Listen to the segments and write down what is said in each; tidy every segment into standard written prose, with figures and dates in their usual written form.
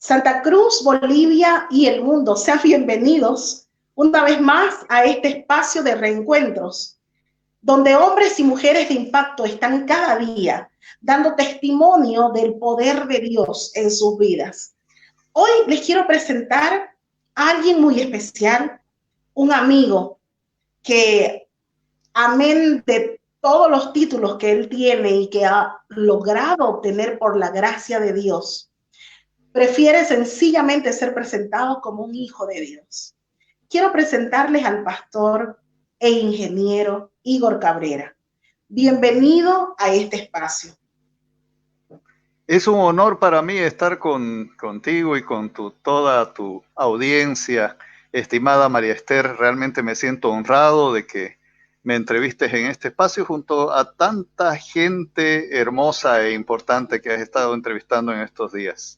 Santa Cruz, Bolivia y el mundo, sean bienvenidos una vez más a este espacio de reencuentros, donde hombres y mujeres de impacto están cada día dando testimonio del poder de Dios en sus vidas. Hoy les quiero presentar a alguien muy especial, un amigo que, amén de todos los títulos que él tiene y que ha logrado obtener por la gracia de Dios, prefiere sencillamente ser presentado como un hijo de Dios. Quiero presentarles al pastor e ingeniero Igor Cabrera. Bienvenido a este espacio. Es un honor para mí estar contigo y con toda tu audiencia, estimada María Esther. Realmente me siento honrado de que me entrevistes en este espacio junto a tanta gente hermosa e importante que has estado entrevistando en estos días.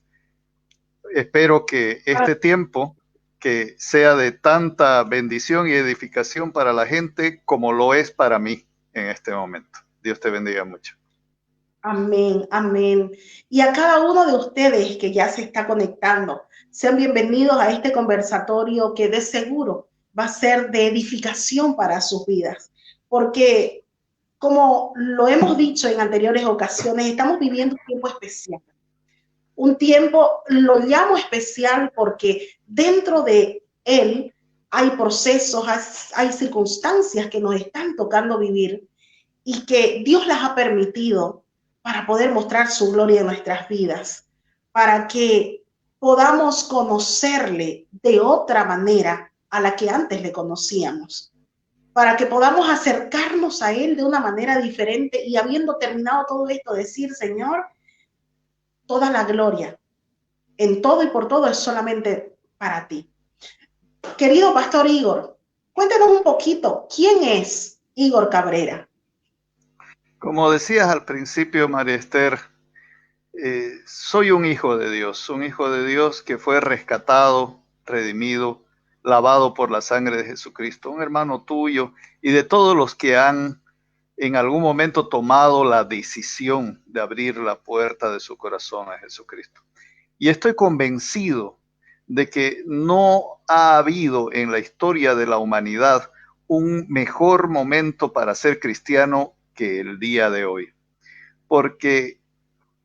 Espero que este tiempo que sea de tanta bendición y edificación para la gente como lo es para mí en este momento. Dios te bendiga mucho. Amén, amén. Y a cada uno de ustedes que ya se está conectando, sean bienvenidos a este conversatorio que de seguro va a ser de edificación para sus vidas. Porque, como lo hemos dicho en anteriores ocasiones, estamos viviendo un tiempo especial. Un tiempo, lo llamo especial porque dentro de él hay procesos, hay circunstancias que nos están tocando vivir y que Dios las ha permitido para poder mostrar su gloria en nuestras vidas, para que podamos conocerle de otra manera a la que antes le conocíamos, para que podamos acercarnos a él de una manera diferente y habiendo terminado todo esto, decir, Señor, toda la gloria en todo y por todo es solamente para ti. Querido pastor Igor, cuéntanos un poquito, ¿quién es Igor Cabrera? Como decías al principio, María Esther, soy un hijo de Dios que fue rescatado, redimido, lavado por la sangre de Jesucristo, un hermano tuyo y de todos los que han en algún momento tomado la decisión de abrir la puerta de su corazón a Jesucristo. Y estoy convencido de que no ha habido en la historia de la humanidad un mejor momento para ser cristiano que el día de hoy. Porque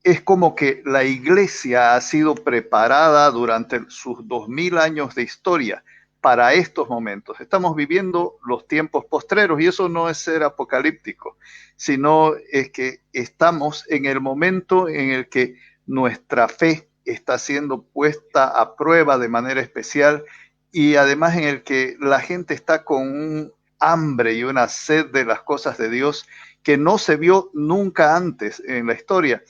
es como que la iglesia ha sido preparada durante sus 2000 años de historia para estos momentos. Estamos viviendo los tiempos postreros y eso no es ser apocalíptico, sino es que estamos en el momento en el que nuestra fe está siendo puesta a prueba de manera especial y además en el que la gente está con un hambre y una sed de las cosas de Dios que no se vio nunca antes en la historia.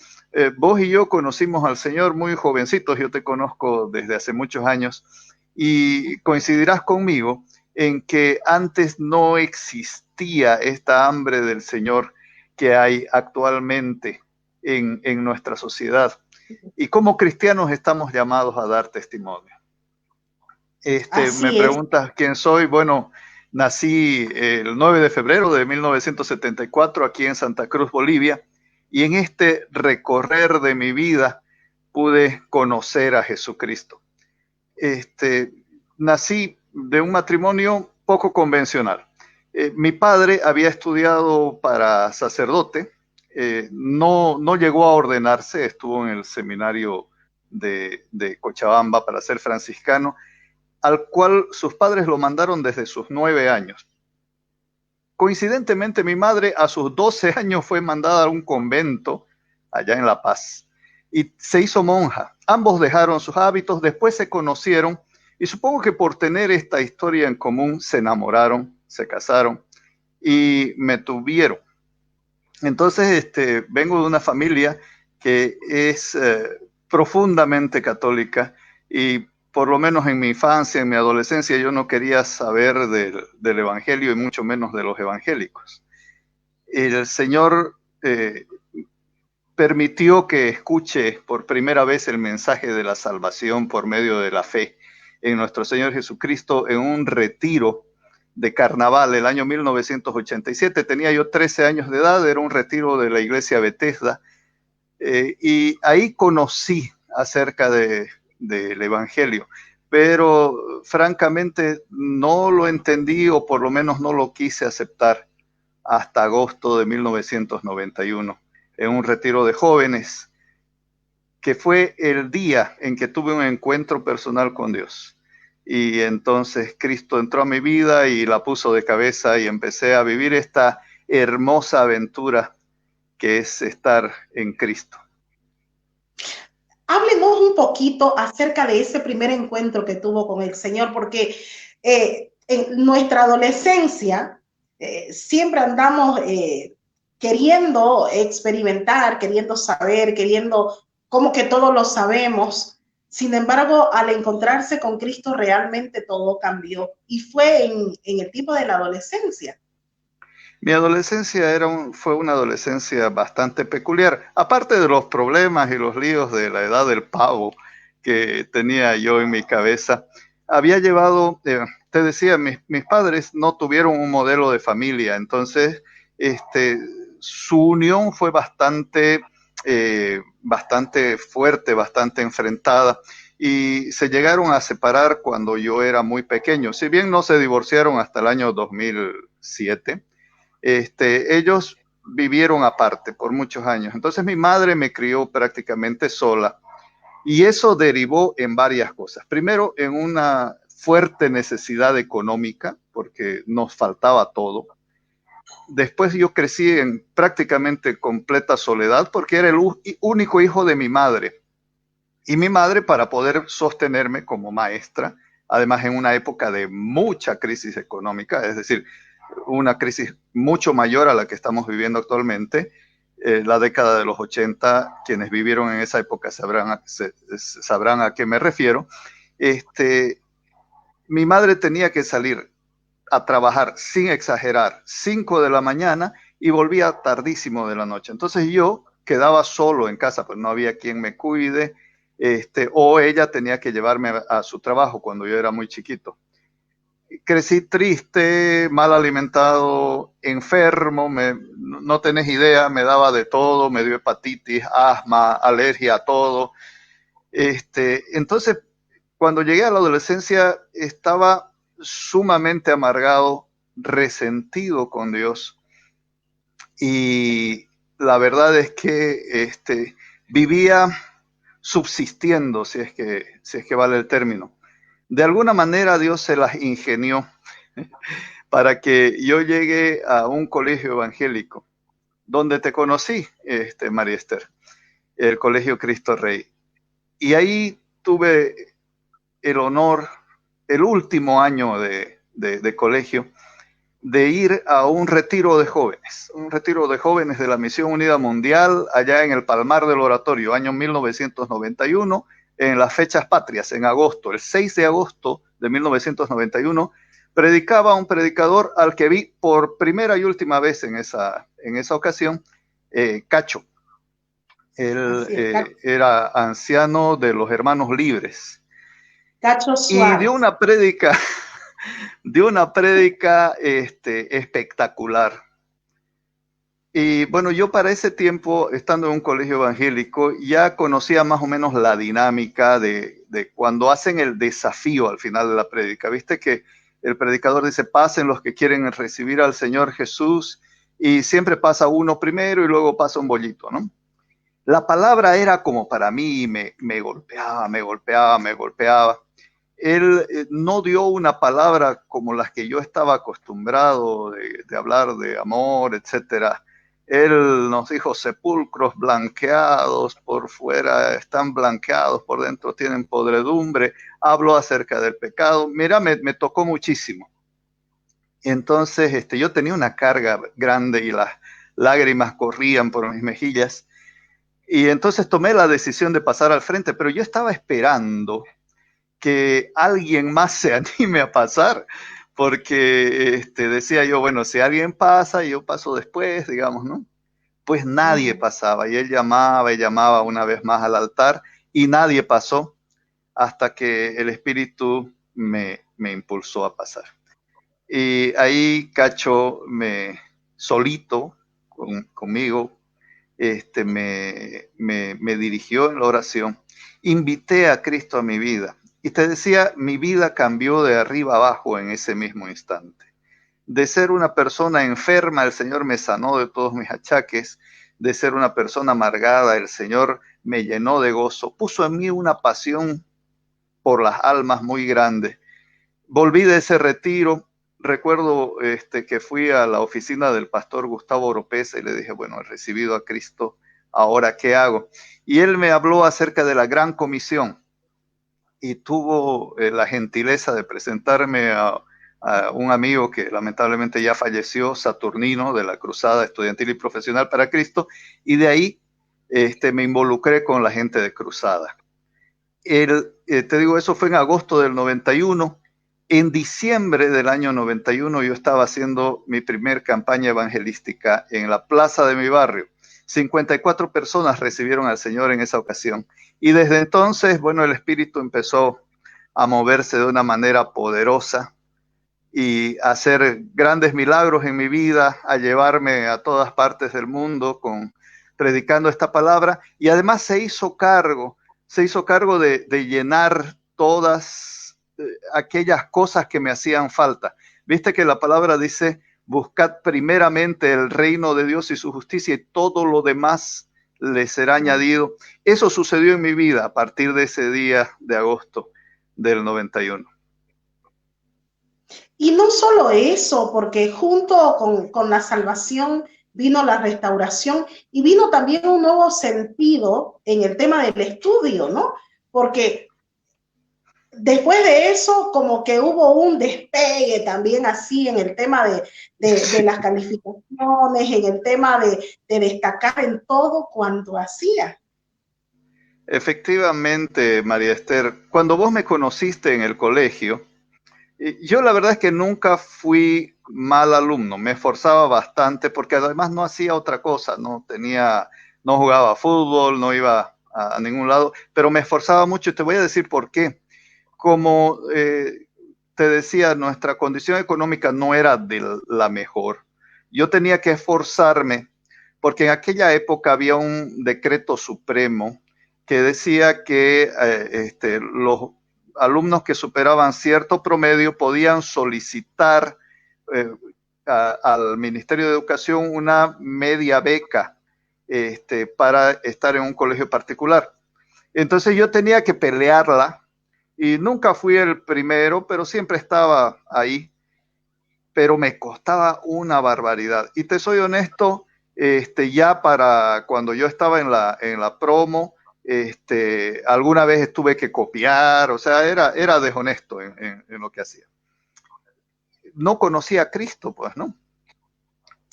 Vos y yo conocimos al Señor muy jovencitos, yo te conozco desde hace muchos años y coincidirás conmigo en que antes no existía esta hambre del Señor que hay actualmente en nuestra sociedad. Y como cristianos estamos llamados a dar testimonio. Me preguntas quién soy. Bueno, nací el 9 de febrero de 1974 aquí en Santa Cruz, Bolivia. Y en este recorrer de mi vida pude conocer a Jesucristo. Nací de un matrimonio poco convencional. Mi padre había estudiado para sacerdote, no llegó a ordenarse, estuvo en el seminario de Cochabamba para ser franciscano, al cual sus padres lo mandaron desde sus 9 años. Coincidentemente, mi madre a sus 12 años fue mandada a un convento allá en La Paz y se hizo monja. Ambos dejaron sus hábitos, después se conocieron y supongo que por tener esta historia en común se enamoraron, se casaron y me tuvieron. Entonces, vengo de una familia que es profundamente católica y por lo menos en mi infancia, en mi adolescencia, yo no quería saber del evangelio y mucho menos de los evangélicos. El Señor permitió que escuche por primera vez el mensaje de la salvación por medio de la fe en nuestro Señor Jesucristo en un retiro de carnaval el año 1987. Tenía yo 13 años de edad, era un retiro de la iglesia Bethesda y ahí conocí acerca de del Evangelio, pero francamente no lo entendí, o por lo menos no lo quise aceptar hasta agosto de 1991, en un retiro de jóvenes, que fue el día en que tuve un encuentro personal con Dios. Y entonces Cristo entró a mi vida y la puso de cabeza, y empecé a vivir esta hermosa aventura que es estar en Cristo. Háblenos un poquito acerca de ese primer encuentro que tuvo con el Señor, porque en nuestra adolescencia siempre andamos queriendo experimentar, queriendo saber, queriendo como que todo lo sabemos. Sin embargo, al encontrarse con Cristo realmente todo cambió, y fue en el tiempo de la adolescencia. Mi adolescencia fue una adolescencia bastante peculiar, aparte de los problemas y los líos de la edad del pavo que tenía yo en mi cabeza. Había llevado, te decía, mis padres no tuvieron un modelo de familia, entonces su unión fue bastante fuerte, bastante enfrentada, y se llegaron a separar cuando yo era muy pequeño. Si bien no se divorciaron hasta el año 2007, ellos vivieron aparte por muchos años. Entonces mi madre me crió prácticamente sola, y eso derivó en varias cosas. Primero, en una fuerte necesidad económica, porque nos faltaba todo. Después yo crecí en prácticamente completa soledad, porque era el único hijo de mi madre. Y mi madre, para poder sostenerme como maestra, además en una época de mucha crisis económica, es decir, una crisis mucho mayor a la que estamos viviendo actualmente, la década de los 80, quienes vivieron en esa época sabrán a qué me refiero. Mi madre tenía que salir a trabajar, sin exagerar, 5 de la mañana, y volvía tardísimo de la noche. Entonces yo quedaba solo en casa, pues no había quien me cuide, o ella tenía que llevarme a su trabajo cuando yo era muy chiquito. Crecí triste, mal alimentado, enfermo, no tenés idea, me daba de todo, me dio hepatitis, asma, alergia a todo. Entonces, cuando llegué a la adolescencia, estaba sumamente amargado, resentido con Dios, y la verdad es que vivía subsistiendo, si es que vale el término. De alguna manera Dios se las ingenió para que yo llegue a un colegio evangélico, donde te conocí, María Esther, el Colegio Cristo Rey. Y ahí tuve el honor, el último año de colegio, de ir a un retiro de jóvenes de la Misión Unida Mundial, allá en el Palmar del Oratorio, año 1991, en las fechas patrias, en agosto, el 6 de agosto de 1991, predicaba un predicador al que vi por primera y última vez en esa ocasión, Cacho. Él era anciano de los Hermanos Libres. Cacho Suárez. Y dio una prédica espectacular. Y bueno, yo para ese tiempo, estando en un colegio evangélico, ya conocía más o menos la dinámica de cuando hacen el desafío al final de la prédica. Viste que el predicador dice: pasen los que quieren recibir al Señor Jesús, y siempre pasa uno primero y luego pasa un bollito, ¿no? La palabra era como para mí, me golpeaba. Él no dio una palabra como las que yo estaba acostumbrado de hablar de amor, etcétera. Él nos dijo: sepulcros blanqueados por fuera están blanqueados, por dentro tienen podredumbre. Habló acerca del pecado. Mira, me tocó muchísimo. Entonces yo tenía una carga grande y las lágrimas corrían por mis mejillas. Y entonces tomé la decisión de pasar al frente, pero yo estaba esperando que alguien más se anime a pasar, porque decía yo, bueno, si alguien pasa, yo paso después, digamos, ¿no? Pues nadie pasaba, y él llamaba y llamaba una vez más al altar, y nadie pasó, hasta que el Espíritu me impulsó a pasar. Y ahí Cacho solito conmigo, me dirigió en la oración. invité a Cristo a mi vida. Y te decía, mi vida cambió de arriba abajo en ese mismo instante. De ser una persona enferma, el Señor me sanó de todos mis achaques. De ser una persona amargada, el Señor me llenó de gozo. Puso en mí una pasión por las almas muy grande. Volví de ese retiro. Recuerdo que fui a la oficina del pastor Gustavo Oropesa y le dije, bueno, he recibido a Cristo, ¿ahora qué hago? Y él me habló acerca de la Gran Comisión y tuvo la gentileza de presentarme a un amigo que lamentablemente ya falleció, Saturnino, de la Cruzada Estudiantil y Profesional para Cristo, y de ahí me involucré con la gente de Cruzada. Te digo, eso fue en agosto del 91. En diciembre del año 91 yo estaba haciendo mi primer campaña evangelística en la plaza de mi barrio. 54 personas recibieron al Señor en esa ocasión. Y desde entonces, bueno, el Espíritu empezó a moverse de una manera poderosa y a hacer grandes milagros en mi vida, a llevarme a todas partes del mundo predicando esta palabra. Y además se hizo cargo de llenar todas aquellas cosas que me hacían falta. Viste que la palabra dice, buscad primeramente el reino de Dios y su justicia y todo lo demás le será añadido. Eso sucedió en mi vida a partir de ese día de agosto del 91. Y no solo eso, porque junto con la salvación vino la restauración y vino también un nuevo sentido en el tema del estudio, ¿no? Porque después de eso, como que hubo un despegue también así en el tema de las calificaciones, en el tema de destacar en todo cuanto hacía. Efectivamente, María Esther, cuando vos me conociste en el colegio, yo la verdad es que nunca fui mal alumno, me esforzaba bastante porque además no hacía otra cosa, no jugaba fútbol, no iba a ningún lado, pero me esforzaba mucho y te voy a decir por qué. Como te decía, nuestra condición económica no era de la mejor. Yo tenía que esforzarme porque en aquella época había un decreto supremo que decía que los alumnos que superaban cierto promedio podían solicitar al Ministerio de Educación una media beca para estar en un colegio particular. Entonces yo tenía que pelearla y nunca fui el primero, pero siempre estaba ahí, pero me costaba una barbaridad. Y te soy honesto, ya para cuando yo estaba en la promo, alguna vez tuve que copiar, o sea, era deshonesto en lo que hacía. No conocía a Cristo, pues, ¿no?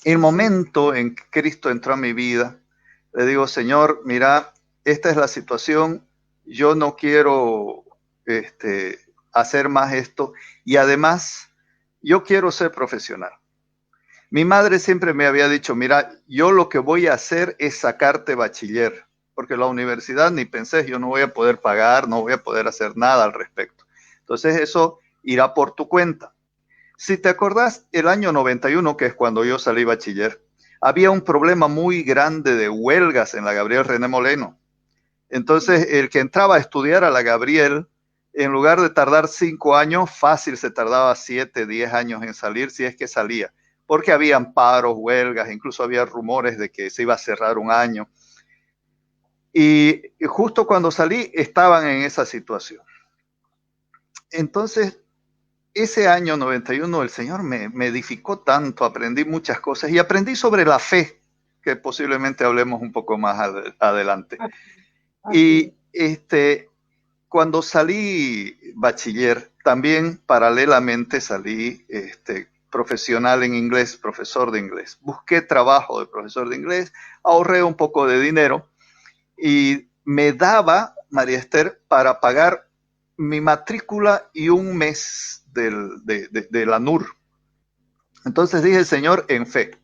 El momento en que Cristo entró a mi vida, le digo, Señor, mira, esta es la situación, yo no quiero hacer más esto y además yo quiero ser profesional. Mi madre siempre me había dicho, mira, yo lo que voy a hacer es sacarte bachiller, porque la universidad ni pensé, yo no voy a poder pagar, no voy a poder hacer nada al respecto. Entonces eso irá por tu cuenta. Si te acordás, el año 91, que es cuando yo salí bachiller, había un problema muy grande de huelgas en la Gabriel René Moleno. Entonces, el que entraba a estudiar a la Gabriel, en lugar de tardar 5 años, fácil se tardaba 7, 10 años en salir, si es que salía, porque habían paros, huelgas, incluso había rumores de que se iba a cerrar un año. Y justo cuando salí, estaban en esa situación. Entonces, ese año 91 el Señor me edificó tanto, aprendí muchas cosas y aprendí sobre la fe, que posiblemente hablemos un poco más adelante. Y cuando salí bachiller, también paralelamente salí profesional en inglés, profesor de inglés. Busqué trabajo de profesor de inglés, ahorré un poco de dinero y me daba, María Esther, para pagar mi matrícula y un mes de la NUR. Entonces dije, Señor, en fe,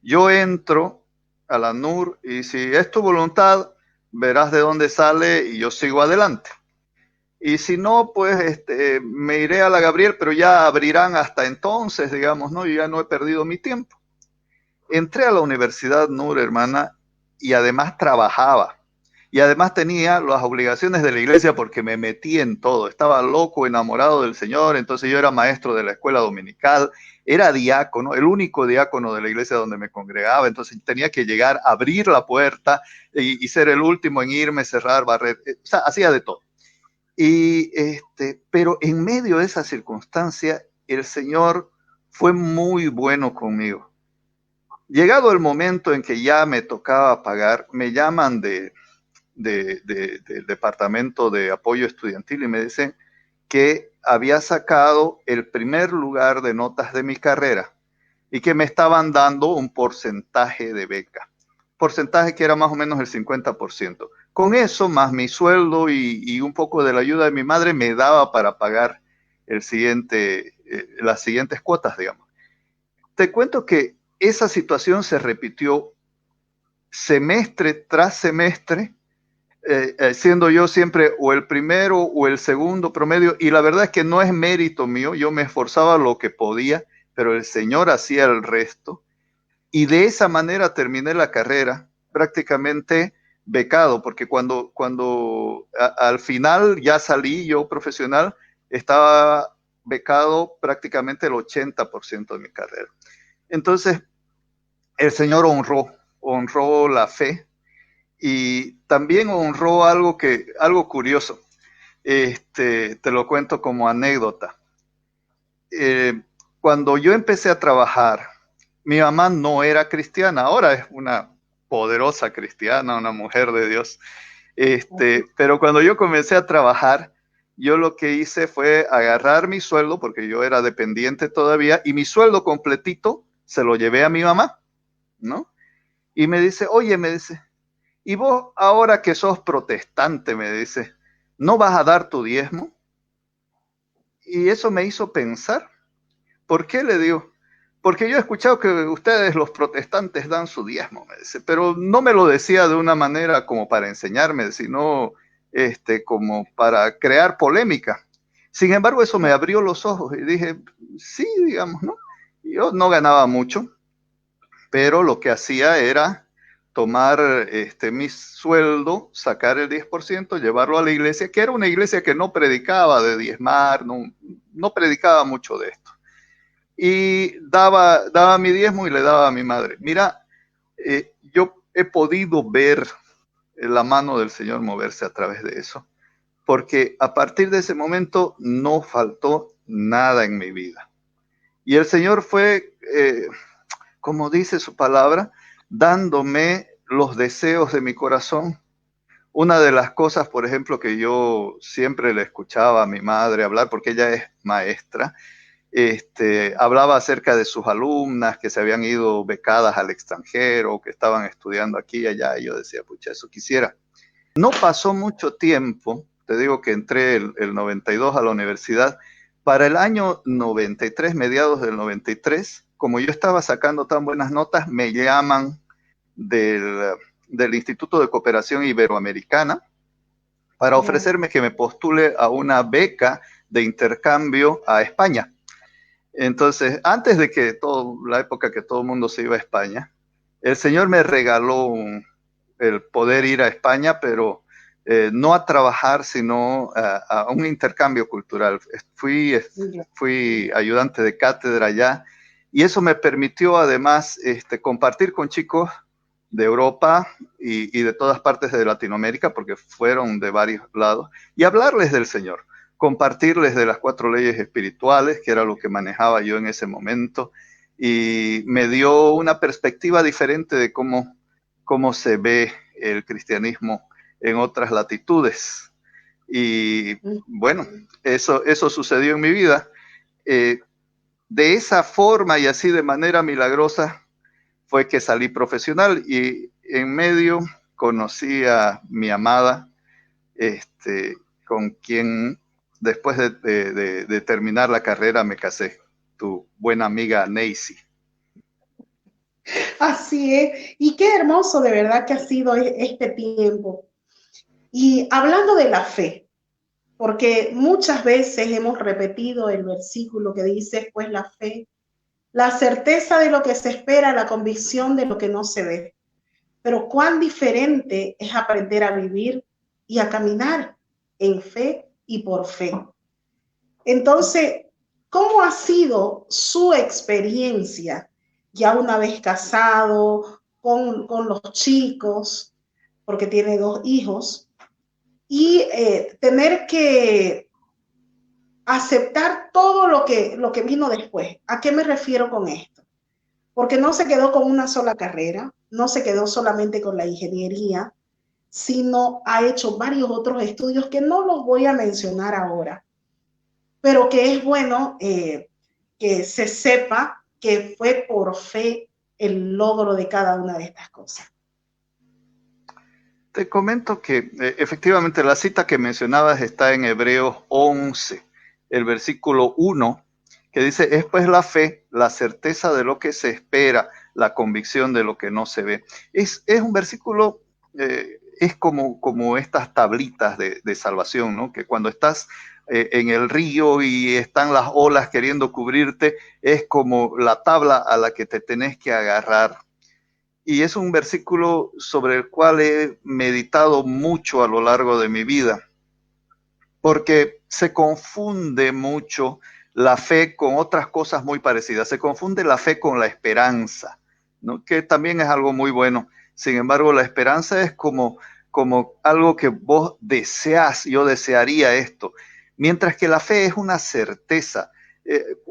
yo entro a la NUR y si es tu voluntad, verás de dónde sale y yo sigo adelante. Y si no, pues me iré a la Gabriel, pero ya abrirán hasta entonces, digamos, ¿no? Yo ya no he perdido mi tiempo. Entré a la Universidad NUR, hermana, y además trabajaba. y además tenía las obligaciones de la iglesia porque me metí en todo. Estaba loco, enamorado del Señor. Entonces yo era maestro de la escuela dominical, era diácono, el único diácono de la iglesia donde me congregaba. Entonces tenía que llegar, abrir la puerta y ser el último en irme, cerrar, barrer. O sea, hacía de todo. Pero en medio de esa circunstancia, el Señor fue muy bueno conmigo. Llegado el momento en que ya me tocaba pagar, me llaman del Departamento de Apoyo Estudiantil y me dicen que había sacado el primer lugar de notas de mi carrera y que me estaban dando un porcentaje de beca, porcentaje que era más o menos el 50%. Con eso, más mi sueldo y un poco de la ayuda de mi madre, me daba para pagar las siguientes cuotas, digamos. Te cuento que esa situación se repitió semestre tras semestre, siendo yo siempre o el primero o el segundo promedio, y la verdad es que no es mérito mío, yo me esforzaba lo que podía, pero el Señor hacía el resto, y de esa manera terminé la carrera prácticamente becado, porque cuando al final ya salí yo profesional, estaba becado prácticamente el 80% de mi carrera. Entonces, el Señor honró la fe y también honró algo curioso. Te lo cuento como anécdota. Cuando yo empecé a trabajar, mi mamá no era cristiana, ahora es una poderosa cristiana, una mujer de Dios. Pero cuando yo comencé a trabajar, yo lo que hice fue agarrar mi sueldo, porque yo era dependiente todavía, y mi sueldo completito se lo llevé a mi mamá, ¿no? Y me dice, oye, me dice, y vos ahora que sos protestante, me dice, ¿no vas a dar tu diezmo? Y eso me hizo pensar. ¿Por qué? Le digo, porque yo he escuchado que ustedes los protestantes dan su diezmo, me dice, pero no me lo decía de una manera como para enseñarme, sino como para crear polémica. Sin embargo, eso me abrió los ojos y dije, sí, digamos, ¿no? Yo no ganaba mucho, pero lo que hacía era tomar mi sueldo, sacar el 10%, llevarlo a la iglesia, que era una iglesia que no predicaba de diezmar, no predicaba mucho de esto. Y daba mi diezmo y le daba a mi madre. Mira, yo he podido ver la mano del Señor moverse a través de eso, porque a partir de ese momento no faltó nada en mi vida. Y el Señor fue, como dice su palabra, dándome los deseos de mi corazón. Una de las cosas, por ejemplo, que yo siempre le escuchaba a mi madre hablar, porque ella es maestra, hablaba acerca de sus alumnas que se habían ido becadas al extranjero, que estaban estudiando aquí y allá, y yo decía, pucha, eso quisiera. No pasó mucho tiempo, te digo que entré el 92 a la universidad, para el año 93, mediados del 93, como yo estaba sacando tan buenas notas, me llaman del Instituto de Cooperación Iberoamericana para ofrecerme que me postule a una beca de intercambio a España. Entonces, antes de que la época que todo el mundo se iba a España, el Señor me regaló el poder ir a España, pero no a trabajar, sino a un intercambio cultural. Fui ayudante de cátedra allá y eso me permitió además compartir con chicos de Europa y de todas partes de Latinoamérica, porque fueron de varios lados, y hablarles del Señor, compartirles de las 4 leyes espirituales, que era lo que manejaba yo en ese momento, y me dio una perspectiva diferente de cómo se ve el cristianismo en otras latitudes. Y bueno, eso sucedió en mi vida. De esa forma y así de manera milagrosa fue que salí profesional y en medio conocí a mi amada, con quien después de terminar la carrera me casé, tu buena amiga Neisy. Así es, y qué hermoso de verdad que ha sido este tiempo. Y hablando de la fe, porque muchas veces hemos repetido el versículo que dice, pues la fe, la certeza de lo que se espera, la convicción de lo que no se ve. pero cuán diferente es aprender a vivir y a caminar en fe y por fe. Entonces, ¿cómo ha sido su experiencia ya una vez casado, con los chicos, porque tiene 2 hijos, y tener que aceptar todo lo que vino después? ¿A qué me refiero con esto? Porque no se quedó con una sola carrera, no se quedó solamente con la ingeniería, sino ha hecho varios otros estudios que no los voy a mencionar ahora, pero que es bueno que se sepa que fue por fe el logro de cada una de estas cosas. Te comento que efectivamente la cita que mencionabas está en Hebreos 11, el versículo 1, que dice, es pues la fe, la certeza de lo que se espera, la convicción de lo que no se ve. Es un versículo, es como estas tablitas de salvación, ¿no? Que cuando estás en el río y están las olas queriendo cubrirte, es como la tabla a la que te tenés que agarrar. Y es un versículo sobre el cual he meditado mucho a lo largo de mi vida, porque se confunde mucho la fe con otras cosas muy parecidas. Se confunde la fe con la esperanza, ¿no? Que también es algo muy bueno. Sin embargo, la esperanza es como algo que vos deseás, yo desearía esto, mientras que la fe es una certeza.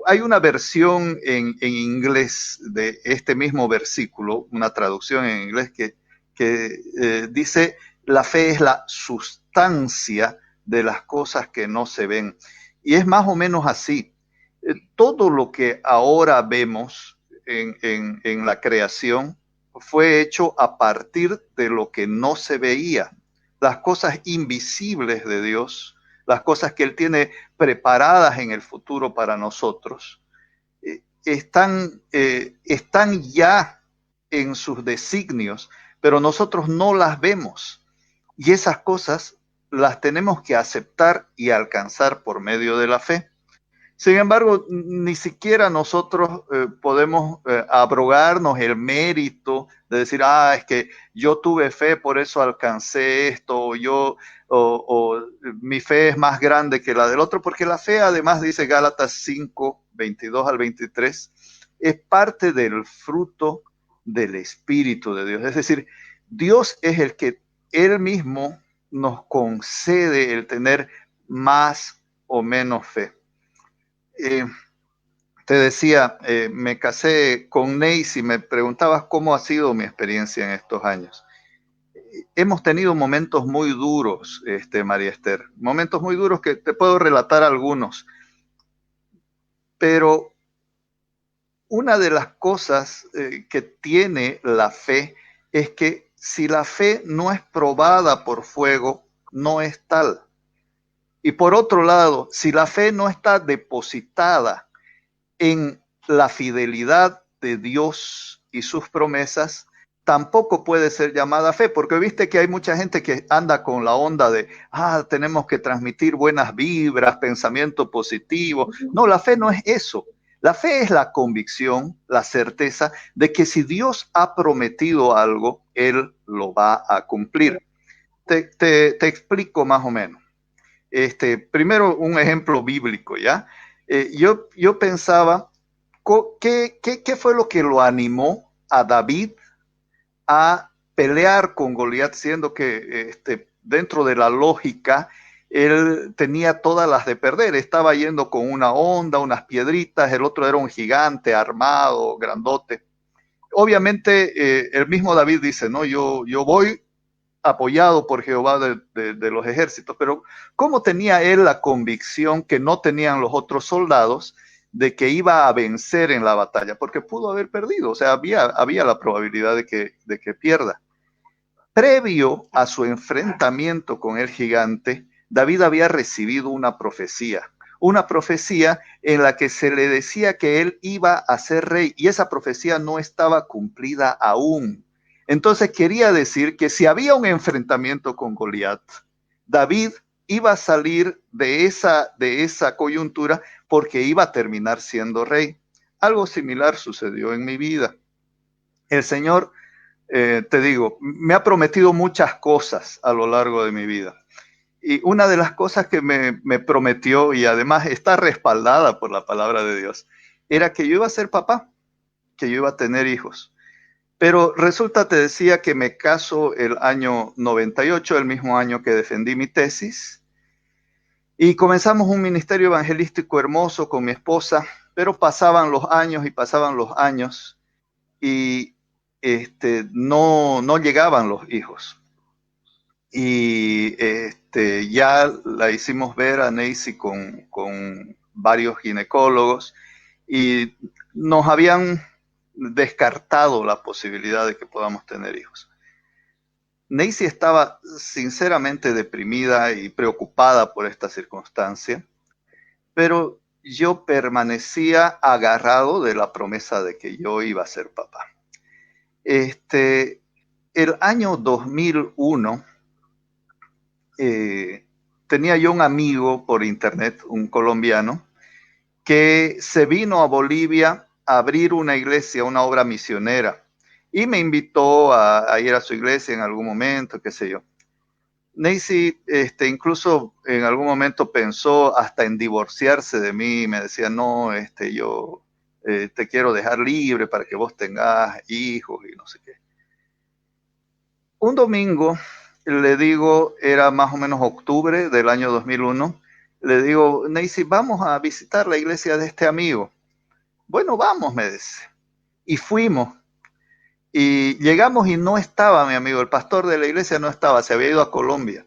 Hay una versión en inglés de este mismo versículo, una traducción en inglés que dice, la fe es la sustancia de las cosas que no se ven. Y es más o menos así. Todo lo que ahora vemos en la creación fue hecho a partir de lo que no se veía. Las cosas invisibles de Dios, las cosas que Él tiene preparadas en el futuro para nosotros, están ya en sus designios, pero nosotros no las vemos. Y esas cosas las tenemos que aceptar y alcanzar por medio de la fe. Sin embargo, ni siquiera nosotros podemos abrogarnos el mérito de decir, es que yo tuve fe, por eso alcancé esto, o mi fe es más grande que la del otro, porque la fe, además, dice Gálatas 5, 22 al 23, es parte del fruto del Espíritu de Dios. Es decir, Dios es el que Él mismo nos concede el tener más o menos fe. Te decía, me casé con Neis y me preguntabas cómo ha sido mi experiencia en estos años. Hemos tenido momentos muy duros, María Esther, momentos muy duros que te puedo relatar algunos, pero una de las cosas que tiene la fe es que si la fe no es probada por fuego, no es tal. Y por otro lado, si la fe no está depositada en la fidelidad de Dios y sus promesas, tampoco puede ser llamada fe, porque viste que hay mucha gente que anda con la onda de, tenemos que transmitir buenas vibras, pensamiento positivo. No, la fe no es eso. La fe es la convicción, la certeza de que si Dios ha prometido algo, Él lo va a cumplir. Te explico más o menos. Primero un ejemplo bíblico, ¿ya? Yo pensaba, ¿qué fue lo que lo animó a David a pelear con Goliat, siendo que dentro de la lógica él tenía todas las de perder? Estaba yendo con una onda, unas piedritas, el otro era un gigante armado, grandote. Obviamente el mismo David dice, no, yo voy apoyado por Jehová de los ejércitos, pero ¿cómo tenía él la convicción que no tenían los otros soldados de que iba a vencer en la batalla? Porque pudo haber perdido, o sea, había la probabilidad de que pierda. Previo a su enfrentamiento con el gigante, David había recibido una profecía en la que se le decía que él iba a ser rey, y esa profecía no estaba cumplida aún. Entonces quería decir que si había un enfrentamiento con Goliat, David iba a salir de esa coyuntura porque iba a terminar siendo rey. Algo similar sucedió en mi vida. El Señor te digo, me ha prometido muchas cosas a lo largo de mi vida. Y una de las cosas que me prometió, y además está respaldada por la palabra de Dios, era que yo iba a ser papá, que yo iba a tener hijos. Pero resulta, te decía, que me caso el año 98, el mismo año que defendí mi tesis, y comenzamos un ministerio evangelístico hermoso con mi esposa, pero pasaban los años y pasaban los años, y no llegaban los hijos. Y ya la hicimos ver a Neisy con varios ginecólogos y nos habían descartado la posibilidad de que podamos tener hijos. Neisy estaba sinceramente deprimida y preocupada por esta circunstancia, pero yo permanecía agarrado de la promesa de que yo iba a ser papá. El año 2001 tenía yo un amigo por internet, un colombiano, que se vino a Bolivia a abrir una iglesia, una obra misionera, y me invitó a ir a su iglesia en algún momento, qué sé yo. Neisy incluso en algún momento pensó hasta en divorciarse de mí, me decía, no, yo te quiero dejar libre para que vos tengas hijos y no sé qué. Un domingo, le digo, era más o menos octubre del año 2001, le digo, Neisy, vamos a visitar la iglesia de este amigo. Bueno, vamos, me dice. Y fuimos. Y llegamos y no estaba mi amigo, el pastor de la iglesia no estaba, se había ido a Colombia.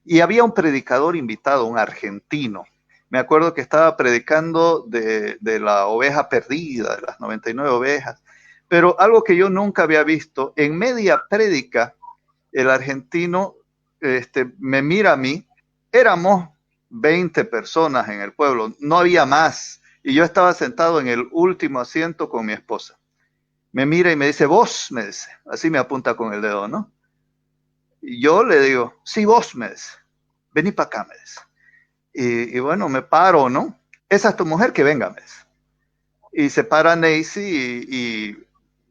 Y había un predicador invitado, un argentino. Me acuerdo que estaba predicando de la oveja perdida, de las 99 ovejas. Pero algo que yo nunca había visto, en media prédica, el argentino me mira a mí, éramos 20 personas en el pueblo, no había más, y yo estaba sentado en el último asiento con mi esposa. Me mira y me dice, vos, me dice, así me apunta con el dedo, ¿no? Y yo le digo, sí, vos, me dice, vení para acá, me dice. Y bueno, me paro, ¿no? Esa es tu mujer, que venga, me dice. Y se para Neisy y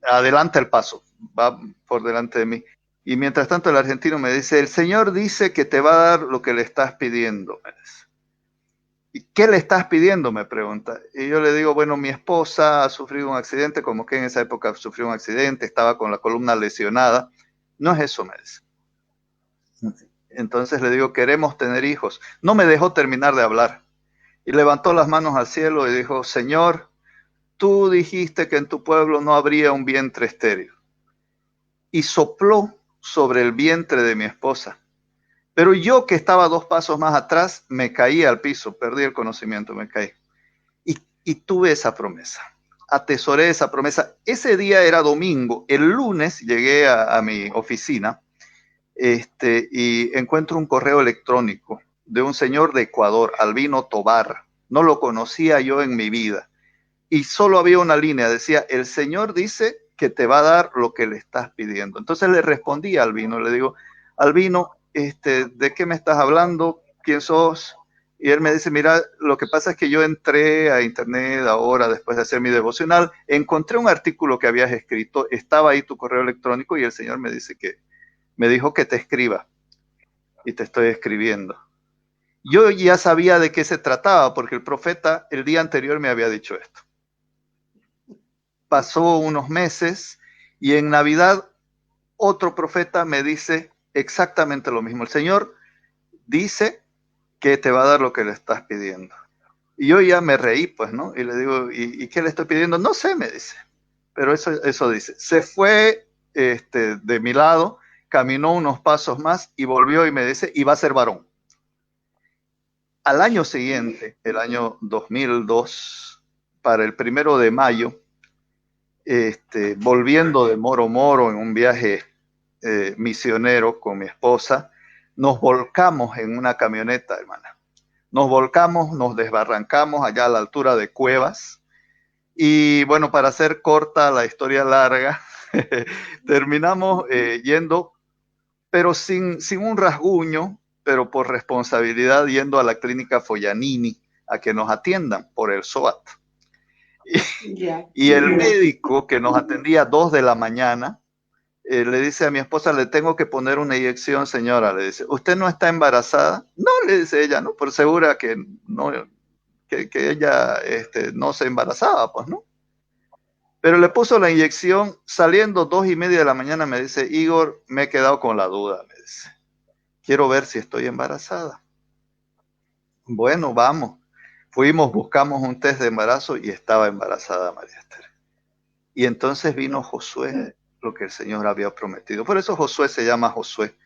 adelanta el paso, va por delante de mí. Y mientras tanto el argentino me dice, el Señor dice que te va a dar lo que le estás pidiendo. Me dice. ¿Y qué le estás pidiendo? Me pregunta. Y yo le digo, bueno, mi esposa ha sufrido un accidente, como que en esa época sufrió un accidente, estaba con la columna lesionada. No es eso, me dice. Entonces le digo, queremos tener hijos. No me dejó terminar de hablar. Y levantó las manos al cielo y dijo, Señor, tú dijiste que en tu pueblo no habría un vientre estéril. Y sopló sobre el vientre de mi esposa. Pero yo, que estaba 2 pasos más atrás, me caí al piso, perdí el conocimiento, me caí. Y tuve esa promesa, atesoré esa promesa. Ese día era domingo, el lunes llegué a mi oficina y encuentro un correo electrónico de un señor de Ecuador, Albino Tobar. No lo conocía yo en mi vida. Y solo había una línea, decía, el Señor dice que te va a dar lo que le estás pidiendo. Entonces le respondí a Albino, le digo, Albino, ¿de qué me estás hablando? ¿Quién sos? Y él me dice, mira, lo que pasa es que yo entré a internet ahora, después de hacer mi devocional, encontré un artículo que habías escrito, estaba ahí tu correo electrónico y el Señor me dice que, me dijo que te escriba y te estoy escribiendo. Yo ya sabía de qué se trataba porque el profeta el día anterior me había dicho esto. Pasó unos meses y en Navidad otro profeta me dice exactamente lo mismo. El Señor dice que te va a dar lo que le estás pidiendo. Y yo ya me reí, pues, ¿no? Y le digo, ¿y qué le estoy pidiendo? No sé, me dice. Pero eso dice. Se fue de mi lado, caminó unos pasos más y volvió y me dice, y va a ser varón. Al año siguiente, el año 2002, para el 1 de mayo, volviendo de Moro Moro en un viaje misionero con mi esposa, nos volcamos en una camioneta, hermana. Nos volcamos, nos desbarrancamos allá a la altura de Cuevas. Y bueno, para hacer corta la historia larga, terminamos yendo, pero sin un rasguño, pero por responsabilidad, yendo a la clínica Foyanini a que nos atiendan por el SOAT. Y el médico que nos atendía a 2 de la mañana le dice a mi esposa, le tengo que poner una inyección, señora. Le dice, ¿usted no está embarazada? No, le dice ella, ¿no? Por segura que no, que ella no se embarazaba, pues, ¿no? Pero le puso la inyección, saliendo 2:30 de la mañana, me dice, Igor, me he quedado con la duda, me dice. Quiero ver si estoy embarazada. Bueno, vamos. Fuimos, buscamos un test de embarazo y estaba embarazada María Esther. Y entonces vino Josué, lo que el Señor había prometido. Por eso Josué se llama Josué,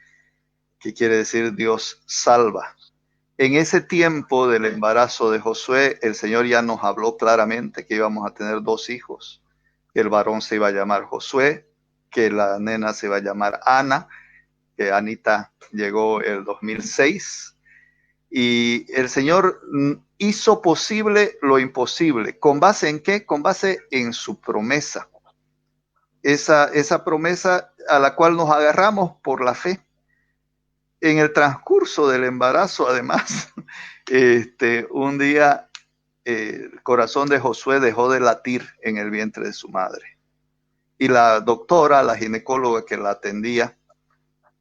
que quiere decir Dios salva. En ese tiempo del embarazo de Josué, el Señor ya nos habló claramente que íbamos a tener 2 hijos, que el varón se iba a llamar Josué, que la nena se iba a llamar Ana, que Anita llegó el 2006, y el Señor hizo posible lo imposible. ¿Con base en qué? Con base en su promesa. Esa promesa a la cual nos agarramos por la fe. En el transcurso del embarazo, además, un día el corazón de Josué dejó de latir en el vientre de su madre. Y la doctora, la ginecóloga que la atendía,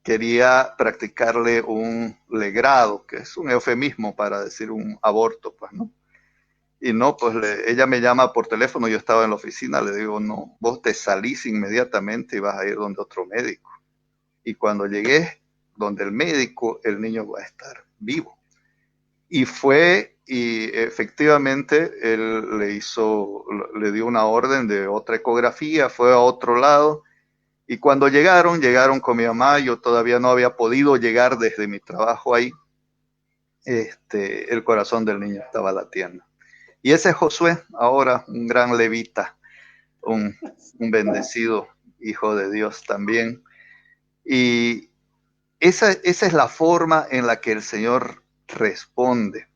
quería practicarle un legrado, que es un eufemismo para decir un aborto, pues, ¿no? Y no, pues ella me llama por teléfono, yo estaba en la oficina, le digo, no, vos te salís inmediatamente y vas a ir donde otro médico. Y cuando llegué donde el médico, el niño va a estar vivo. Y fue, y efectivamente, él le dio una orden de otra ecografía, fue a otro lado, y cuando llegaron con mi mamá, yo todavía no había podido llegar desde mi trabajo ahí, el corazón del niño estaba latiendo. Y ese es Josué, ahora un gran levita, un bendecido hijo de Dios también. Y esa es la forma en la que el Señor responde.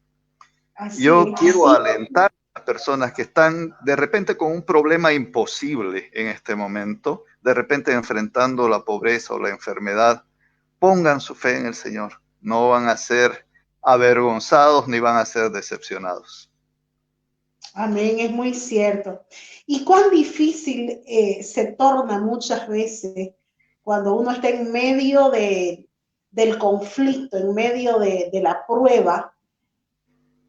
Yo quiero alentar a las personas que están de repente con un problema imposible en este momento, de repente enfrentando la pobreza o la enfermedad. Pongan su fe en el Señor. No van a ser avergonzados ni van a ser decepcionados. Amén, es muy cierto. Y cuán difícil se torna muchas veces cuando uno está en medio del conflicto, en medio de la prueba,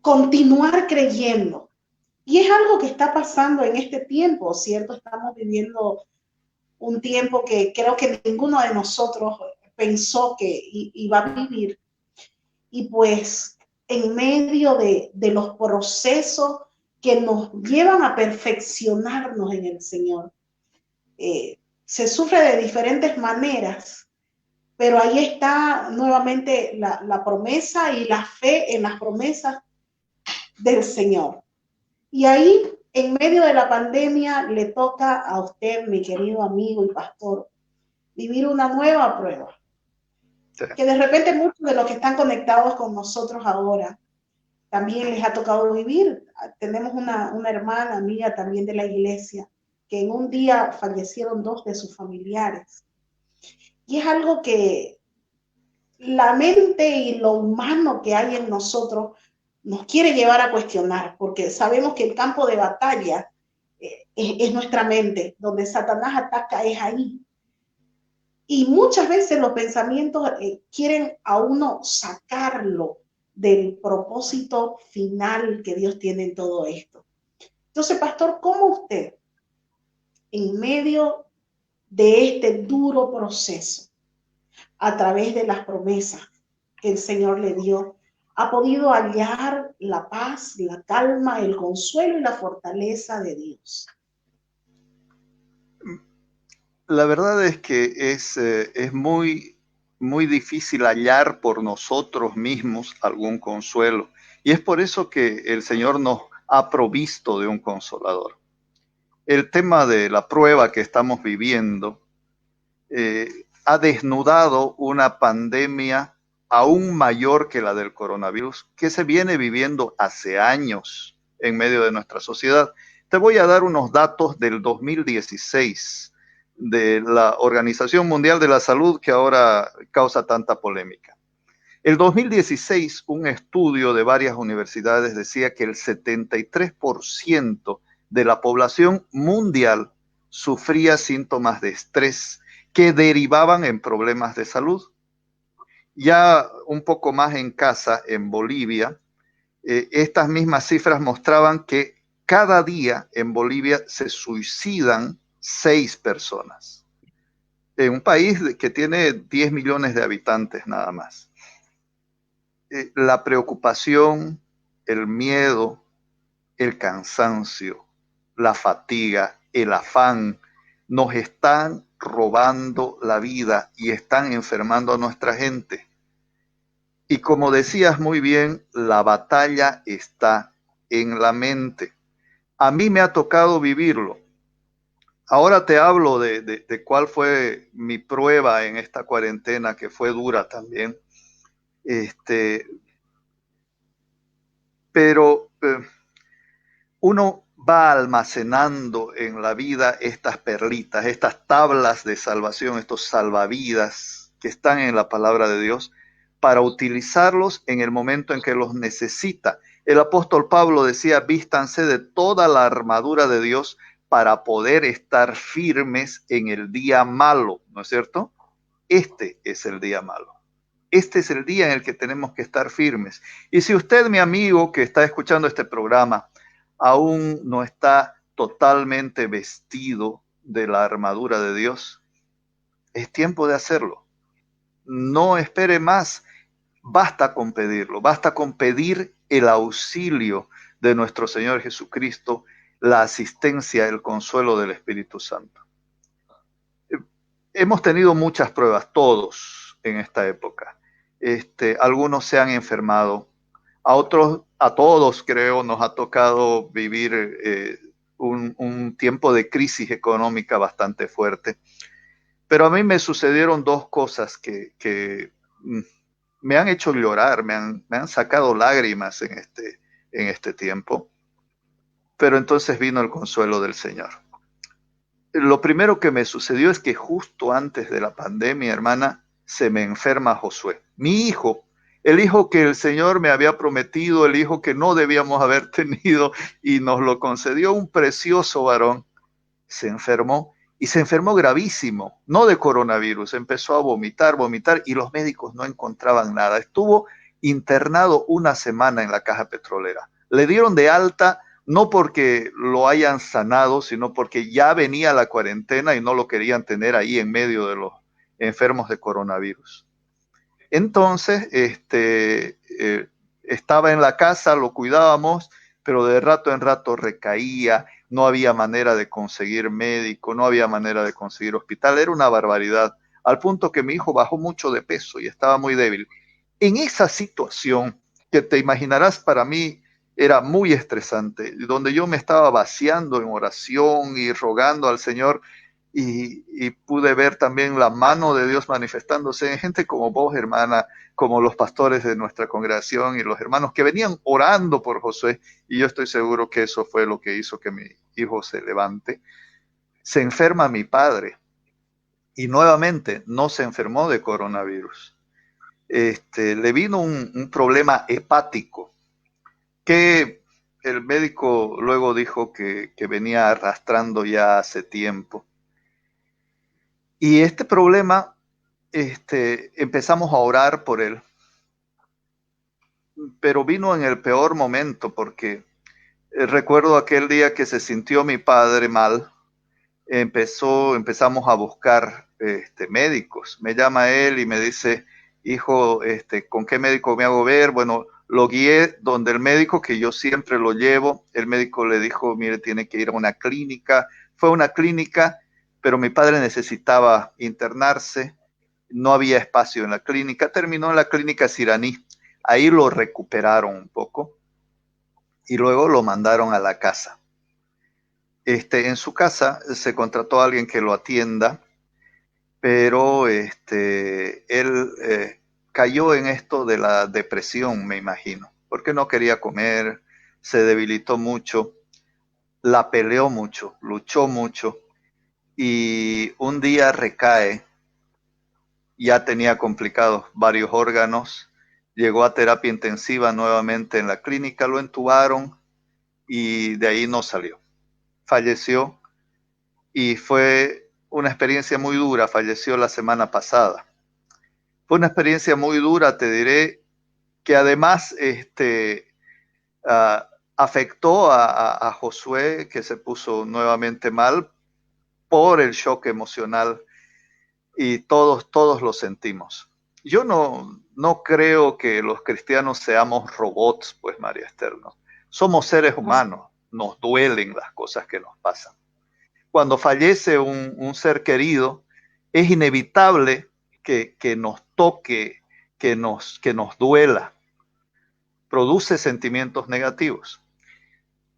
continuar creyendo. Y es algo que está pasando en este tiempo, ¿cierto? Estamos viviendo un tiempo que creo que ninguno de nosotros pensó que iba a vivir. Y pues en medio de los procesos que nos llevan a perfeccionarnos en el Señor, se sufre de diferentes maneras, pero ahí está nuevamente la promesa y la fe en las promesas del Señor. Y ahí, en medio de la pandemia, le toca a usted, mi querido amigo y pastor, vivir una nueva prueba. Sí. Que de repente muchos de los que están conectados con nosotros ahora también les ha tocado vivir. Tenemos una hermana mía también de la iglesia que en un día fallecieron 2 de sus familiares. Y es algo que la mente y lo humano que hay en nosotros nos quiere llevar a cuestionar, porque sabemos que el campo de batalla es nuestra mente, donde Satanás ataca es ahí. Y muchas veces los pensamientos quieren a uno sacarlo del propósito final que Dios tiene en todo esto. Entonces, pastor, ¿cómo usted, en medio de este duro proceso, a través de las promesas que el Señor le dio, ha podido hallar la paz, la calma, el consuelo y la fortaleza de Dios? La verdad es que es muy difícil hallar por nosotros mismos algún consuelo. Y es por eso que el Señor nos ha provisto de un consolador. El tema de la prueba que estamos viviendo ha desnudado una pandemia aún mayor que la del coronavirus, que se viene viviendo hace años en medio de nuestra sociedad. Te voy a dar unos datos del 2016 de la Organización Mundial de la Salud que ahora causa tanta polémica. El 2016, un estudio de varias universidades decía que el 73% de la población mundial sufría síntomas de estrés que derivaban en problemas de salud. Ya un poco más en casa, en Bolivia, estas mismas cifras mostraban que cada día en Bolivia se suicidan 6 personas. En un país que tiene 10 millones de habitantes nada más. La preocupación, el miedo, el cansancio, la fatiga, el afán, nos están robando la vida y están enfermando a nuestra gente. Y como decías muy bien, la batalla está en la mente. A mí me ha tocado vivirlo. Ahora te hablo de cuál fue mi prueba en esta cuarentena, que fue dura también. Este, pero uno va almacenando en la vida estas perlitas, estas tablas de salvación, estos salvavidas que están en la palabra de Dios, para utilizarlos en el momento en que los necesita. El apóstol Pablo decía, vístanse de toda la armadura de Dios para poder estar firmes en el día malo, ¿no es cierto? Este es el día malo. Este es el día en el que tenemos que estar firmes. Y si usted, mi amigo, que está escuchando este programa, aún no está totalmente vestido de la armadura de Dios, es tiempo de hacerlo. No espere más. Basta con pedirlo. Basta con pedir el auxilio de nuestro Señor Jesucristo, la asistencia, el consuelo del Espíritu Santo. Hemos tenido muchas pruebas, todos, en esta época. Algunos se han enfermado, a otros, a todos creo, nos ha tocado vivir un tiempo de crisis económica bastante fuerte. Pero a mí me sucedieron dos cosas que me han hecho llorar, me han sacado lágrimas en este tiempo. Pero entonces vino el consuelo del Señor. Lo primero que me sucedió es que justo antes de la pandemia, hermana, se me enferma Josué, mi hijo, el hijo que el Señor me había prometido, el hijo que no debíamos haber tenido y nos lo concedió, un precioso varón. Se enfermó y se enfermó gravísimo, no de coronavirus, empezó a vomitar y los médicos no encontraban nada. Estuvo internado una semana en la caja petrolera. Le dieron de alta no porque lo hayan sanado, sino porque ya venía la cuarentena y no lo querían tener ahí en medio de los enfermos de coronavirus. Entonces, estaba en la casa, lo cuidábamos, pero de rato en rato recaía, no había manera de conseguir médico, no había manera de conseguir hospital, era una barbaridad, al punto que mi hijo bajó mucho de peso y estaba muy débil. En esa situación, que te imaginarás para mí era muy estresante, donde yo me estaba vaciando en oración y rogando al Señor, y pude ver también la mano de Dios manifestándose en gente como vos, hermana, como los pastores de nuestra congregación y los hermanos que venían orando por Josué, y yo estoy seguro que eso fue lo que hizo que mi hijo se levante. Se enferma mi padre y nuevamente no se enfermó de coronavirus. Le vino un problema hepático que el médico luego dijo que venía arrastrando ya hace tiempo. Y este problema, empezamos a orar por él, pero vino en el peor momento porque recuerdo aquel día que se sintió mi padre mal, empezamos a buscar médicos. Me llama él y me dice, hijo, ¿con qué médico me hago ver? Bueno, lo guié donde el médico, que yo siempre lo llevo. El médico le dijo, mire, tiene que ir a una clínica. Fue a una clínica, pero mi padre necesitaba internarse. No había espacio en la clínica. Terminó en la clínica Siraní. Ahí lo recuperaron un poco y luego lo mandaron a la casa. En su casa se contrató a alguien que lo atienda, pero él cayó en esto de la depresión, me imagino, porque no quería comer, se debilitó mucho, la peleó mucho, luchó mucho, y un día recae, ya tenía complicados varios órganos, llegó a terapia intensiva nuevamente en la clínica, lo entubaron y de ahí no salió. Falleció y fue una experiencia muy dura, falleció la semana pasada. Fue una experiencia muy dura, te diré, que además afectó a Josué, que se puso nuevamente mal por el shock emocional, y todos lo sentimos. Yo no creo que los cristianos seamos robots, pues, María Esther, ¿no? Somos seres humanos, nos duelen las cosas que nos pasan. Cuando fallece un ser querido, es inevitable que nos toque, que nos duela, produce sentimientos negativos.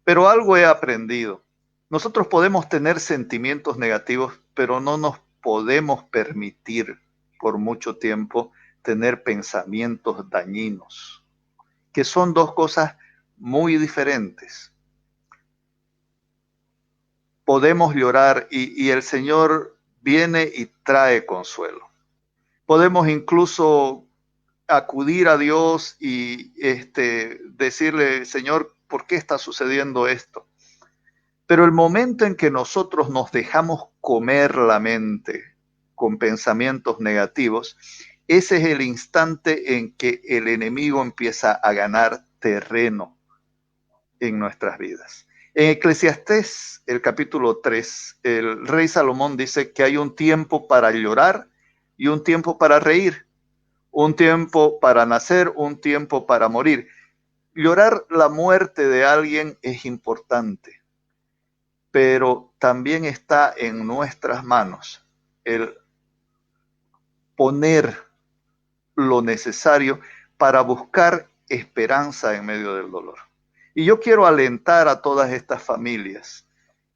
Pero algo he aprendido. Nosotros podemos tener sentimientos negativos, pero no nos podemos permitir por mucho tiempo tener pensamientos dañinos, que son dos cosas muy diferentes. Podemos llorar y el Señor viene y trae consuelo. Podemos incluso acudir a Dios y decirle, Señor, ¿por qué está sucediendo esto? Pero el momento en que nosotros nos dejamos comer la mente con pensamientos negativos, ese es el instante en que el enemigo empieza a ganar terreno en nuestras vidas. En Eclesiastés, el capítulo 3, el rey Salomón dice que hay un tiempo para llorar y un tiempo para reír, un tiempo para nacer, un tiempo para morir. Llorar la muerte de alguien es importante, pero también está en nuestras manos el poner lo necesario para buscar esperanza en medio del dolor. Y yo quiero alentar a todas estas familias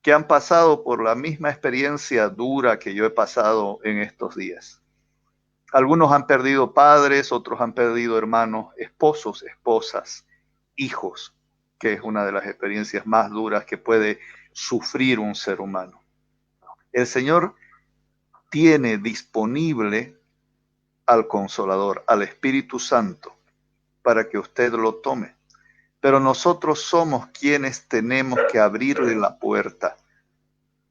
que han pasado por la misma experiencia dura que yo he pasado en estos días. Algunos han perdido padres, otros han perdido hermanos, esposos, esposas, hijos, que es una de las experiencias más duras que puede sufrir un ser humano. El Señor tiene disponible al Consolador, al Espíritu Santo, para que usted lo tome. Pero nosotros somos quienes tenemos que abrirle la puerta,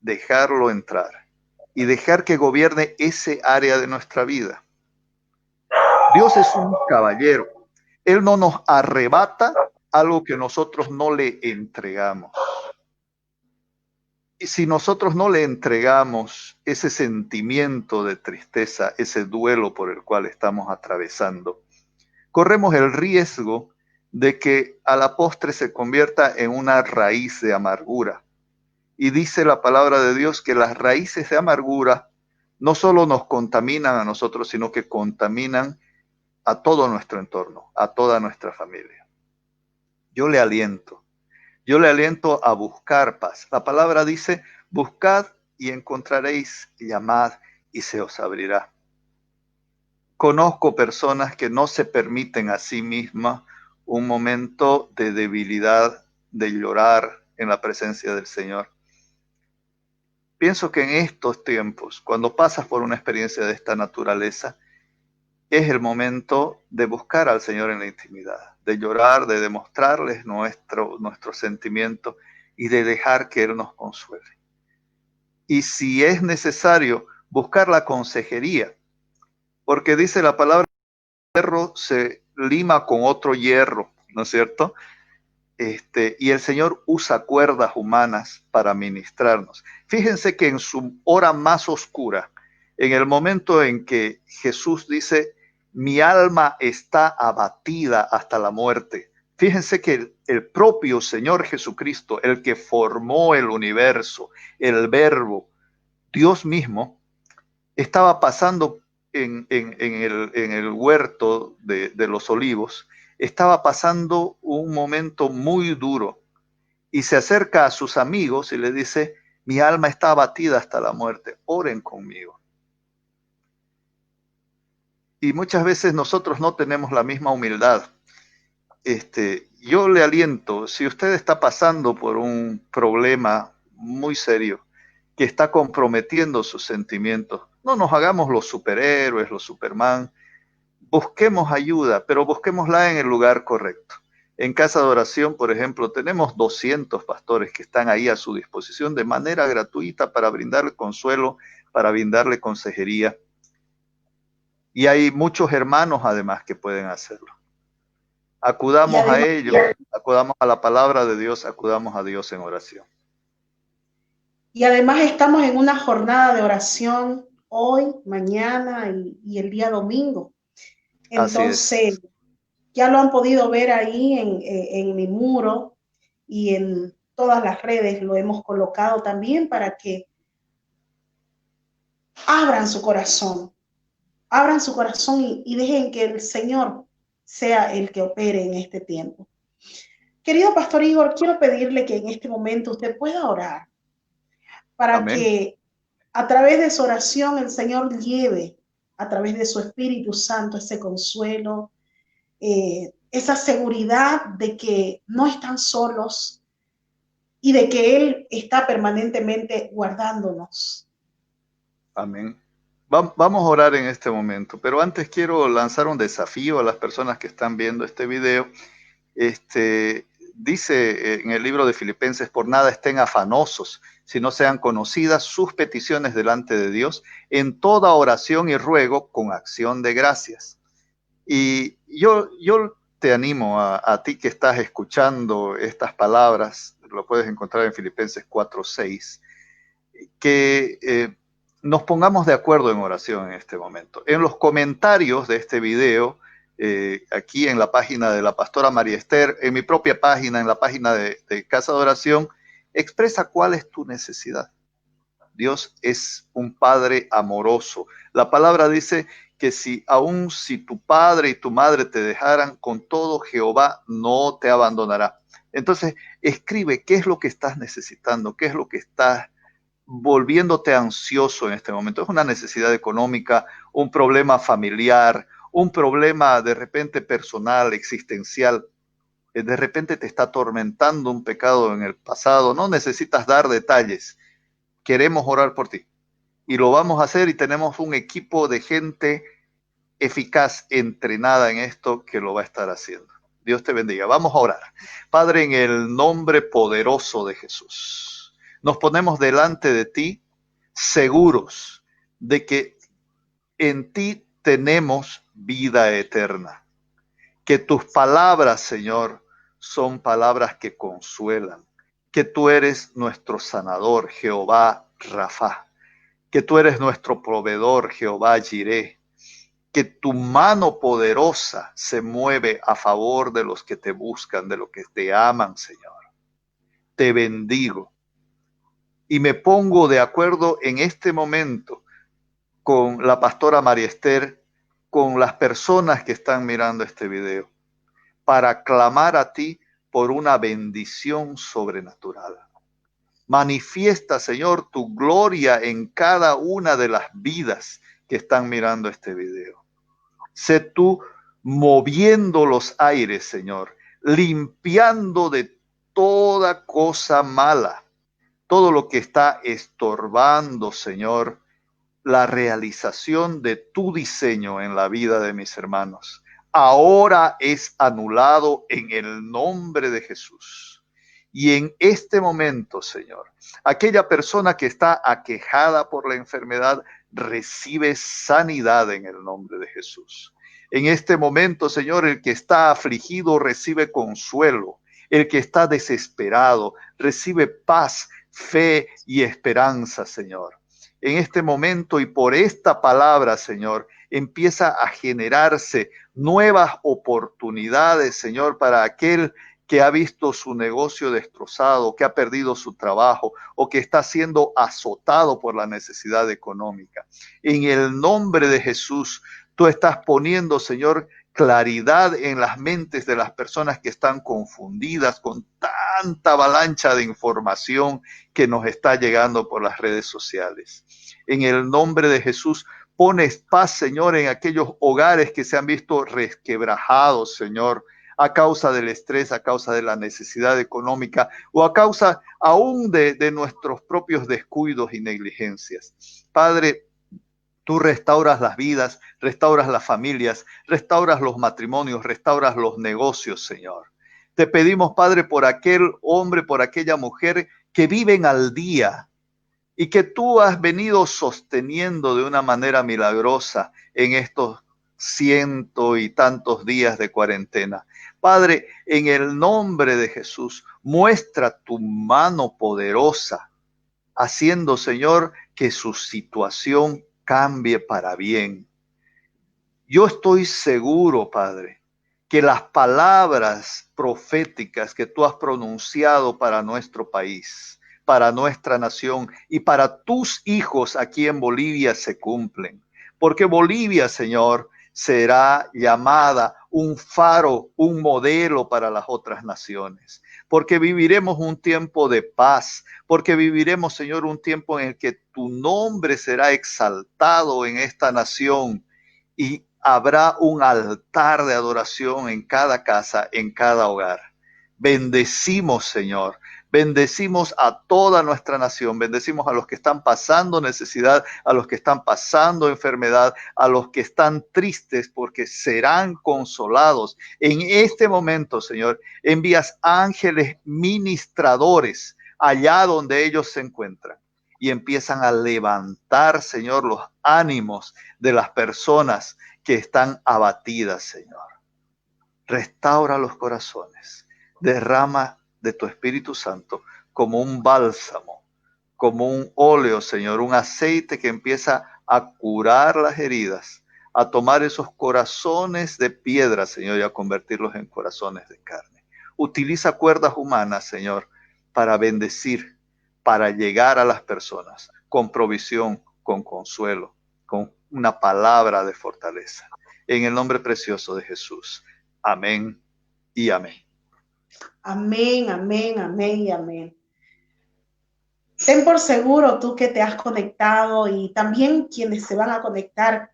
dejarlo entrar y dejar que gobierne ese área de nuestra vida. Dios es un caballero. Él no nos arrebata algo que nosotros no le entregamos. Y si nosotros no le entregamos ese sentimiento de tristeza, ese duelo por el cual estamos atravesando, corremos el riesgo de que a la postre se convierta en una raíz de amargura. Y dice la palabra de Dios que las raíces de amargura no solo nos contaminan a nosotros, sino que contaminan a todo nuestro entorno, a toda nuestra familia. Yo le aliento a buscar paz. La palabra dice, buscad y encontraréis, llamad y se os abrirá. Conozco personas que no se permiten a sí mismas un momento de debilidad, de llorar en la presencia del Señor. Pienso que en estos tiempos, cuando pasas por una experiencia de esta naturaleza, es el momento de buscar al Señor en la intimidad, de llorar, de demostrarles nuestro sentimiento y de dejar que Él nos consuele. Y si es necesario, buscar la consejería, porque dice la palabra, hierro se lima con otro hierro, ¿no es cierto? Y el Señor usa cuerdas humanas para ministrarnos. Fíjense que en su hora más oscura, en el momento en que Jesús dice, mi alma está abatida hasta la muerte. Fíjense que el propio Señor Jesucristo, el que formó el universo, el Verbo, Dios mismo, estaba pasando en el huerto de los olivos, estaba pasando un momento muy duro y se acerca a sus amigos y le dice, mi alma está abatida hasta la muerte, oren conmigo. Y muchas veces nosotros no tenemos la misma humildad. Yo le aliento, si usted está pasando por un problema muy serio que está comprometiendo sus sentimientos, no nos hagamos los superhéroes, los Superman, busquemos ayuda, pero busquémosla en el lugar correcto. En Casa de Oración, por ejemplo, tenemos 200 pastores que están ahí a su disposición de manera gratuita para brindarle consuelo, para brindarle consejería. Y hay muchos hermanos además que pueden hacerlo. Y Acudamos a además, ellos, acudamos a la palabra de Dios, acudamos a Dios en oración. y además estamos en una jornada de oración hoy, mañana y el día domingo. Así es. Entonces, ya lo han podido ver ahí en mi muro y en todas las redes lo hemos colocado también para que abran su corazón y dejen que el Señor sea el que opere en este tiempo. Querido Pastor Igor, quiero pedirle que en este momento usted pueda orar para Amén. que a través de su oración el Señor lleve a través de su Espíritu Santo ese consuelo, esa seguridad de que no están solos y de que Él está permanentemente guardándonos. Amén. Vamos a orar en este momento, pero antes quiero lanzar un desafío a las personas que están viendo este video. Dice en el libro de Filipenses, por nada estén afanosos, si no sean conocidas sus peticiones delante de Dios, en toda oración y ruego con acción de gracias. Y yo te animo a ti que estás escuchando estas palabras, lo puedes encontrar en Filipenses 4:6, que nos pongamos de acuerdo en oración en este momento. En los comentarios de este video, aquí en la página de la pastora María Esther, en mi propia página, en la página de Casa de Oración, expresa cuál es tu necesidad. Dios es un Padre amoroso. La palabra dice que aun si tu padre y tu madre te dejaran, con todo Jehová no te abandonará. Entonces, escribe qué es lo que estás necesitando, qué es lo que estás volviéndote ansioso en este momento. Es una necesidad económica, un problema familiar, un problema de repente personal, existencial. De repente te está atormentando un pecado en el pasado. No necesitas dar detalles. Queremos orar por ti. Y lo vamos a hacer y tenemos un equipo de gente eficaz, entrenada en esto que lo va a estar haciendo. Dios te bendiga. Vamos a orar. Padre, en el nombre poderoso de Jesús, nos ponemos delante de ti seguros de que en ti tenemos vida eterna. Que tus palabras, Señor, son palabras que consuelan. Que tú eres nuestro sanador, Jehová Rafa. Que tú eres nuestro proveedor, Jehová Jireh. Que tu mano poderosa se mueve a favor de los que te buscan, de los que te aman, Señor. Te bendigo y me pongo de acuerdo en este momento con la pastora María Esther, con las personas que están mirando este video, para clamar a ti por una bendición sobrenatural. Manifiesta, Señor, tu gloria en cada una de las vidas que están mirando este video. Sé tú moviendo los aires, Señor, limpiando de toda cosa mala, todo lo que está estorbando, Señor, la realización de tu diseño en la vida de mis hermanos. Ahora es anulado en el nombre de Jesús. Y en este momento, Señor, aquella persona que está aquejada por la enfermedad recibe sanidad en el nombre de Jesús. En este momento, Señor, el que está afligido recibe consuelo. El que está desesperado recibe paz, fe y esperanza, Señor. En este momento y por esta palabra, Señor, empieza a generarse nuevas oportunidades, Señor, para aquel que ha visto su negocio destrozado, que ha perdido su trabajo o que está siendo azotado por la necesidad económica. En el nombre de Jesús, tú estás poniendo, Señor, claridad en las mentes de las personas que están confundidas con tanta avalancha de información que nos está llegando por las redes sociales. En el nombre de Jesús, pones paz, Señor, en aquellos hogares que se han visto resquebrajados, Señor, a causa del estrés, a causa de la necesidad económica o a causa aún de nuestros propios descuidos y negligencias. Padre, tú restauras las vidas, restauras las familias, restauras los matrimonios, restauras los negocios, Señor. Te pedimos, Padre, por aquel hombre, por aquella mujer que viven al día, y que tú has venido sosteniendo de una manera milagrosa en estos ciento y tantos días de cuarentena. Padre, en el nombre de Jesús, muestra tu mano poderosa, haciendo, Señor, que su situación cambie para bien. Yo estoy seguro, Padre, que las palabras proféticas que tú has pronunciado para nuestro país, para nuestra nación y para tus hijos aquí en Bolivia se cumplen. Porque Bolivia, Señor, será llamada un faro, un modelo para las otras naciones. Porque viviremos un tiempo de paz, porque viviremos, Señor, un tiempo en el que tu nombre será exaltado en esta nación y habrá un altar de adoración en cada casa, en cada hogar. Bendecimos, Señor. Bendecimos a toda nuestra nación. Bendecimos a los que están pasando necesidad, a los que están pasando enfermedad, a los que están tristes porque serán consolados. En este momento, Señor, envías ángeles ministradores allá donde ellos se encuentran y empiezan a levantar, Señor, los ánimos de las personas que están abatidas, Señor. Restaura los corazones. Derrama de tu Espíritu Santo como un bálsamo, como un óleo, Señor, un aceite que empieza a curar las heridas, a tomar esos corazones de piedra, Señor, y a convertirlos en corazones de carne. Utiliza cuerdas humanas, Señor, para bendecir, para llegar a las personas con provisión, con consuelo, con una palabra de fortaleza. En el nombre precioso de Jesús. Amén y amén. Amén, amén, amén y amén. Ten por seguro tú que te has conectado y también quienes se van a conectar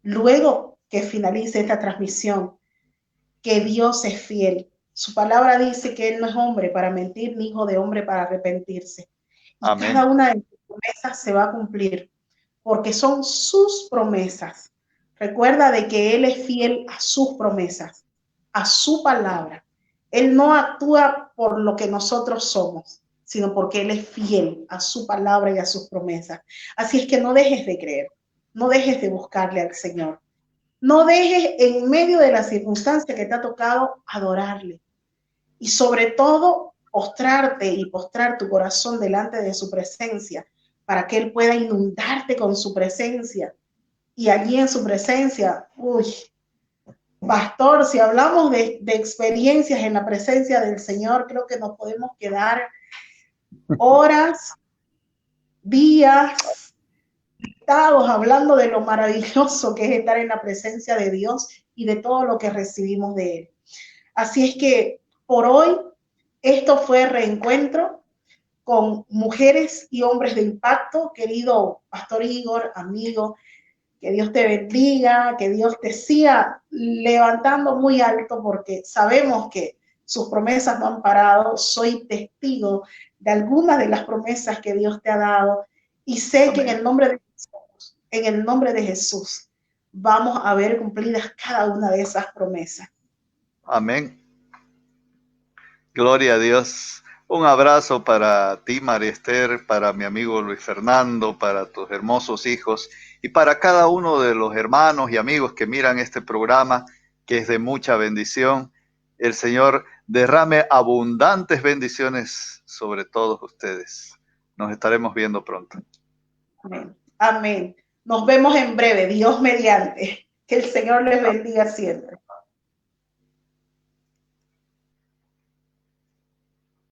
luego que finalice esta transmisión, que Dios es fiel. Su palabra dice que Él no es hombre para mentir, ni hijo de hombre para arrepentirse. Y Amén. cada una de sus promesas se va a cumplir, porque son sus promesas. Recuerda de que Él es fiel a sus promesas, a su palabra. Él no actúa por lo que nosotros somos, sino porque Él es fiel a su palabra y a sus promesas. Así es que no dejes de creer, no dejes de buscarle al Señor. No dejes en medio de la circunstancia que te ha tocado adorarle. Y sobre todo, postrarte y postrar tu corazón delante de su presencia para que Él pueda inundarte con su presencia. Y allí en su presencia, pastor, si hablamos de experiencias en la presencia del Señor, creo que nos podemos quedar horas, días, hablando de lo maravilloso que es estar en la presencia de Dios y de todo lo que recibimos de Él. Así es que por hoy, esto fue Reencuentro con mujeres y hombres de impacto. Querido Pastor Igor, amigo, que Dios te bendiga, que Dios te siga levantando muy alto, porque sabemos que sus promesas no han parado. Soy testigo de algunas de las promesas que Dios te ha dado y sé Amén. Que en el nombre de Jesús, vamos a ver cumplidas cada una de esas promesas. Amén. Gloria a Dios. Un abrazo para ti, María Esther, para mi amigo Luis Fernando, para tus hermosos hijos y para cada uno de los hermanos y amigos que miran este programa, que es de mucha bendición. El Señor derrame abundantes bendiciones sobre todos ustedes. Nos estaremos viendo pronto. Amén. Amén. Nos vemos en breve, Dios mediante. Que el Señor les bendiga siempre.